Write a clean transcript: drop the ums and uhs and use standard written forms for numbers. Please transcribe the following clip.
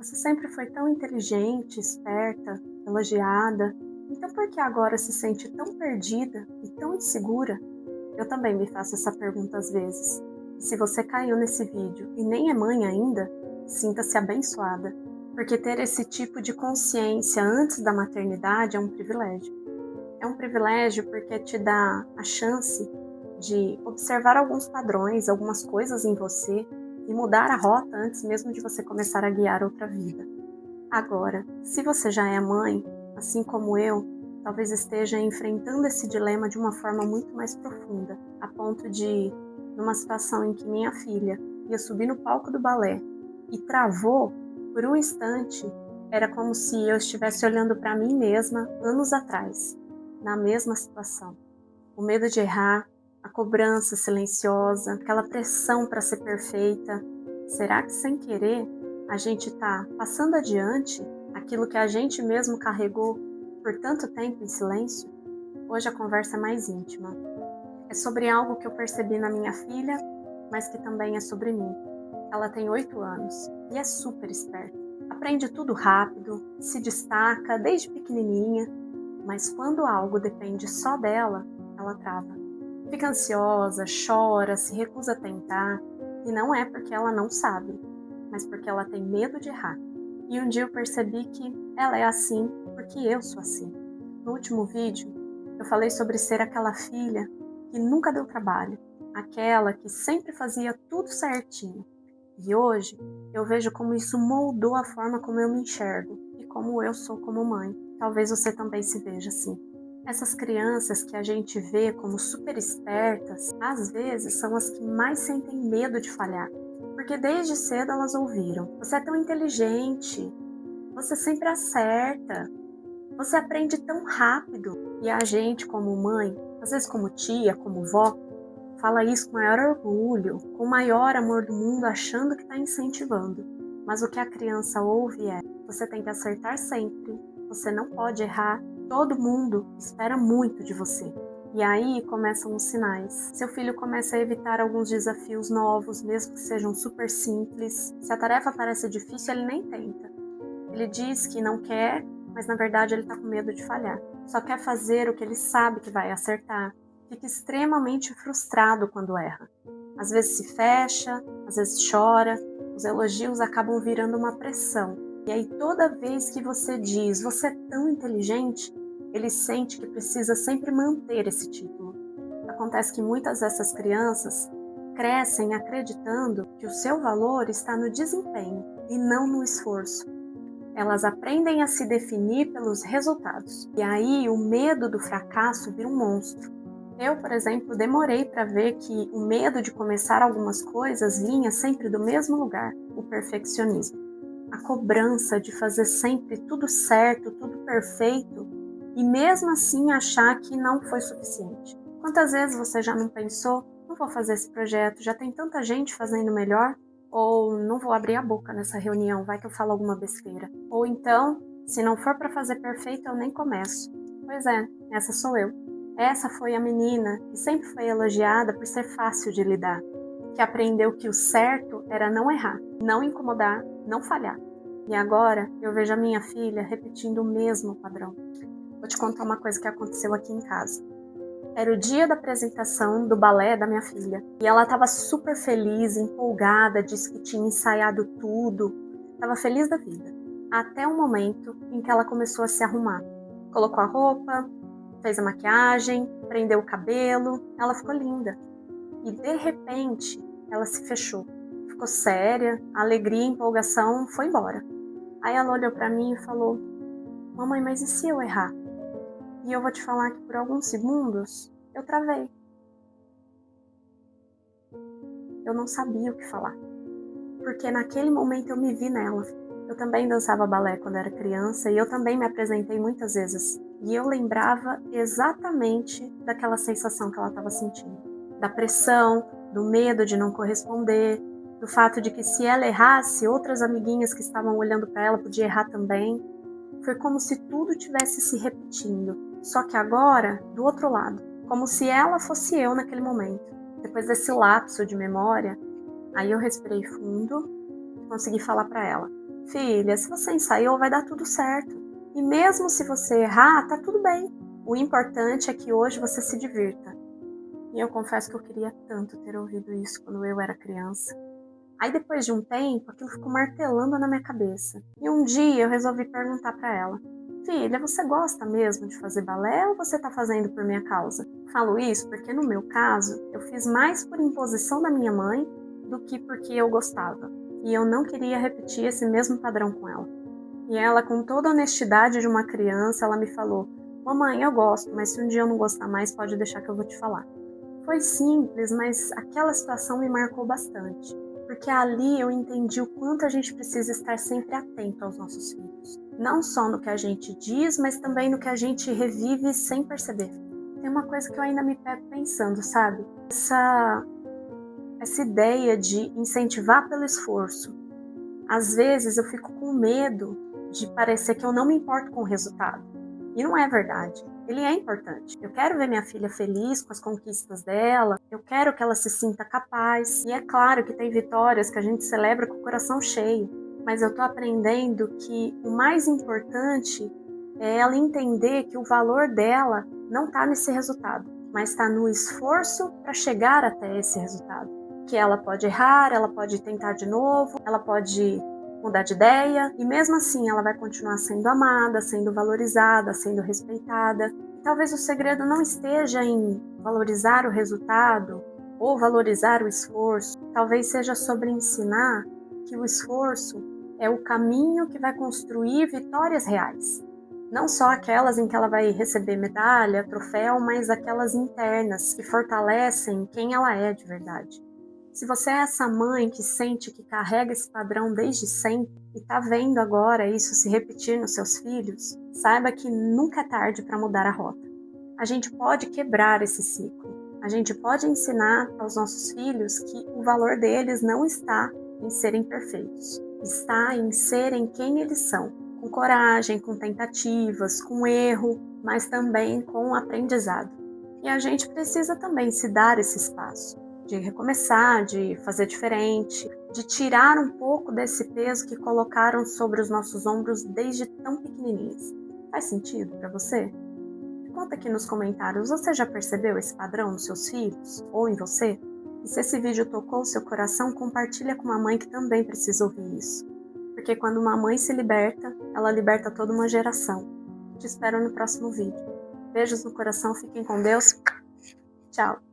Você sempre foi tão inteligente, esperta, elogiada. Então por que agora se sente tão perdida e tão insegura? Eu também me faço essa pergunta às vezes. E se você caiu nesse vídeo e nem é mãe ainda, sinta-se abençoada, porque ter esse tipo de consciência antes da maternidade é um privilégio. É um privilégio porque te dá a chance de observar alguns padrões, algumas coisas em você e mudar a rota antes mesmo de você começar a guiar outra vida. Agora, se você já é mãe, assim como eu, talvez esteja enfrentando esse dilema de uma forma muito mais profunda, a ponto de, numa situação em que minha filha ia subir no palco do balé e travou por um instante, era como se eu estivesse olhando para mim mesma anos atrás, na mesma situação. O medo de errar, a cobrança silenciosa, aquela pressão para ser perfeita. Será que sem querer a gente está passando adiante aquilo que a gente mesmo carregou por tanto tempo em silêncio? Hoje a conversa é mais íntima. É sobre algo que eu percebi na minha filha, mas que também é sobre mim. Ela tem 8 anos e é super esperta. Aprende tudo rápido, se destaca desde pequenininha, mas quando algo depende só dela, ela trava. Fica ansiosa, chora, se recusa a tentar, e não é porque ela não sabe, mas porque ela tem medo de errar. E um dia eu percebi que ela é assim porque eu sou assim. No último vídeo, eu falei sobre ser aquela filha que nunca deu trabalho, aquela que sempre fazia tudo certinho. E hoje eu vejo como isso moldou a forma como eu me enxergo e como eu sou como mãe. Talvez você também se veja assim. Essas crianças que a gente vê como super espertas, às vezes são as que mais sentem medo de falhar. Porque desde cedo elas ouviram: você é tão inteligente, você sempre acerta, você aprende tão rápido. E a gente, como mãe, às vezes como tia, como vó, fala isso com maior orgulho, com o maior amor do mundo, achando que está incentivando. Mas o que a criança ouve é: você tem que acertar sempre, você não pode errar, todo mundo espera muito de você. E aí começam os sinais. Seu filho começa a evitar alguns desafios novos, mesmo que sejam super simples. Se a tarefa parece difícil, ele nem tenta. Ele diz que não quer, mas na verdade ele está com medo de falhar. Só quer fazer o que ele sabe que vai acertar. Fica extremamente frustrado quando erra. Às vezes se fecha, às vezes chora. Os elogios acabam virando uma pressão. E aí toda vez que você diz "você é tão inteligente", ele sente que precisa sempre manter esse título. Acontece que muitas dessas crianças crescem acreditando que o seu valor está no desempenho e não no esforço. Elas aprendem a se definir pelos resultados. E aí o medo do fracasso vira um monstro. Eu, por exemplo, demorei para ver que o medo de começar algumas coisas vinha sempre do mesmo lugar, o perfeccionismo. A cobrança de fazer sempre tudo certo, tudo perfeito, e mesmo assim achar que não foi suficiente. Quantas vezes você já não pensou: não vou fazer esse projeto, já tem tanta gente fazendo melhor? Ou não vou abrir a boca nessa reunião, vai que eu falo alguma besteira. Ou então, se não for para fazer perfeito, eu nem começo. Pois é, essa sou eu. Essa foi a menina que sempre foi elogiada por ser fácil de lidar, que aprendeu que o certo era não errar, não incomodar, não falhar. E agora eu vejo a minha filha repetindo o mesmo padrão. Vou te contar uma coisa que aconteceu aqui em casa. Era o dia da apresentação do balé da minha filha. E ela estava super feliz, empolgada, disse que tinha ensaiado tudo. Estava feliz da vida. Até o momento em que ela começou a se arrumar. Colocou a roupa, fez a maquiagem, prendeu o cabelo. Ela ficou linda. E de repente, ela se fechou. Ficou séria, a alegria e a empolgação foi embora. Aí ela olhou para mim e falou: mamãe, mas e se eu errar? E eu vou te falar que por alguns segundos eu travei. Eu não sabia o que falar. Porque naquele momento eu me vi nela. Eu também dançava balé quando era criança e eu também me apresentei muitas vezes. E eu lembrava exatamente daquela sensação que ela estava sentindo. Da pressão, do medo de não corresponder, do fato de que se ela errasse, outras amiguinhas que estavam olhando para ela podiam errar também. Foi como se tudo tivesse se repetindo. Só que agora, do outro lado. Como se ela fosse eu naquele momento. Depois desse lapso de memória, aí eu respirei fundo e consegui falar para ela: Filha, se você ensaiou, vai dar tudo certo. E mesmo se você errar, tá tudo bem. O importante é que hoje você se divirta. E eu confesso que eu queria tanto ter ouvido isso quando eu era criança. Aí depois de um tempo, aquilo ficou martelando na minha cabeça. E um dia eu resolvi perguntar para ela: Filha, você gosta mesmo de fazer balé ou você tá fazendo por minha causa? Falo isso porque no meu caso, eu fiz mais por imposição da minha mãe do que porque eu gostava. E eu não queria repetir esse mesmo padrão com ela. E ela, com toda a honestidade de uma criança, ela me falou: Mamãe, eu gosto, mas se um dia eu não gostar mais, pode deixar que eu vou te falar. Foi simples, mas aquela situação me marcou bastante, porque ali eu entendi o quanto a gente precisa estar sempre atento aos nossos filhos. Não só no que a gente diz, mas também no que a gente revive sem perceber. Tem uma coisa que eu ainda me pego pensando, sabe? Essa ideia de incentivar pelo esforço. Às vezes eu fico com medo de parecer que eu não me importo com o resultado. E não é verdade. Ele é importante. Eu quero ver minha filha feliz com as conquistas dela, eu quero que ela se sinta capaz. E é claro que tem vitórias que a gente celebra com o coração cheio, mas eu tô aprendendo que o mais importante é ela entender que o valor dela não tá nesse resultado, mas está no esforço para chegar até esse resultado. Que ela pode errar, ela pode tentar de novo, ela pode mudar de ideia, e mesmo assim ela vai continuar sendo amada, sendo valorizada, sendo respeitada. E talvez o segredo não esteja em valorizar o resultado ou valorizar o esforço, talvez seja sobre ensinar que o esforço é o caminho que vai construir vitórias reais. Não só aquelas em que ela vai receber medalha, troféu, mas aquelas internas que fortalecem quem ela é de verdade. Se você é essa mãe que sente que carrega esse padrão desde sempre e está vendo agora isso se repetir nos seus filhos, saiba que nunca é tarde para mudar a rota. A gente pode quebrar esse ciclo. A gente pode ensinar aos nossos filhos que o valor deles não está em serem perfeitos, está em serem quem eles são, com coragem, com tentativas, com erro, mas também com aprendizado. E a gente precisa também se dar esse espaço de recomeçar, de fazer diferente, de tirar um pouco desse peso que colocaram sobre os nossos ombros desde tão pequenininhos. Faz sentido para você? Conta aqui nos comentários, você já percebeu esse padrão nos seus filhos ou em você? E se esse vídeo tocou o seu coração, compartilha com uma mãe que também precisa ouvir isso. Porque quando uma mãe se liberta, ela liberta toda uma geração. Te espero no próximo vídeo. Beijos no coração, fiquem com Deus. Tchau!